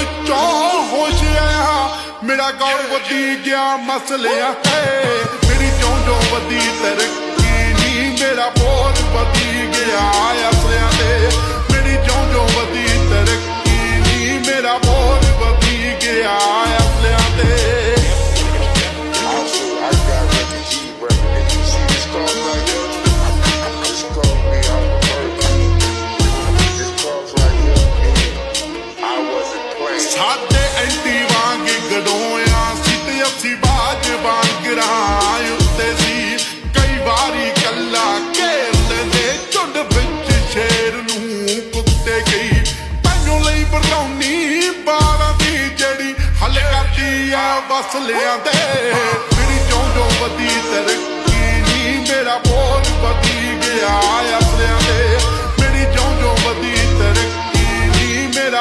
ਵਿੱਚੋਂ ਹੋਸ਼ ਆਇਆ ਮੇਰਾ ਗੌਰ ਵਧੀ ਗਿਆ ਮਸਲਿਆਂ ਤੇ ਮੇਰੀ ਚੋਂ ਵਧੀ ਤਰੱਕੀ ਨੀ ਮੇਰਾ ਬੋਲ ਵਧੀ ਗਿਆ ਅਸਲਿਆਂ ਤੇ ਮੇਰੀ ਚੋਂ ਵਧੀ ਤਰੱਕੀ ਨੀ ਮੇਰਾ ਬੋਲ ਵਧੀ ਗਿਆ ਅਸਲਿਆਂ ਤੇ ਸਾਡੇ ਐਂਟੀ ਵਾਂਗ ਗਡੋਇਆ ਸੀ ਤੇ ਅਸੀਂ ਬਾਜ ਵਾਂਗ ਰਾਹ ਉੱਤੇ ਸੀ ਕਈ ਵਾਰੀ ਕੱਲਾ ਘੇਰ ਲੈਂਦੇ ਝੁੰਡ ਵਿੱਚ ਸ਼ੇਰ ਨੂੰ ਕੁੱਤੇ ਗਈ ਤੈਨੂੰ ਲਈ ਬਰਲਾਉਣੀ ਬਾਲਾਂ ਦੀ ਜਿਹੜੀ ਹੱਲ ਕਰਦੀ ਆ ਵਸਲਿਆਂ ਦੇ ਮੇਰੀ ਚੋਂ ਵਧੀ ਤਰੱਕੀ ਨੀ ਮੇਰਾ ਬੋਲ ਵਧੀ ਗਿਆ ਅਸਲਿਆਂ ਦੇ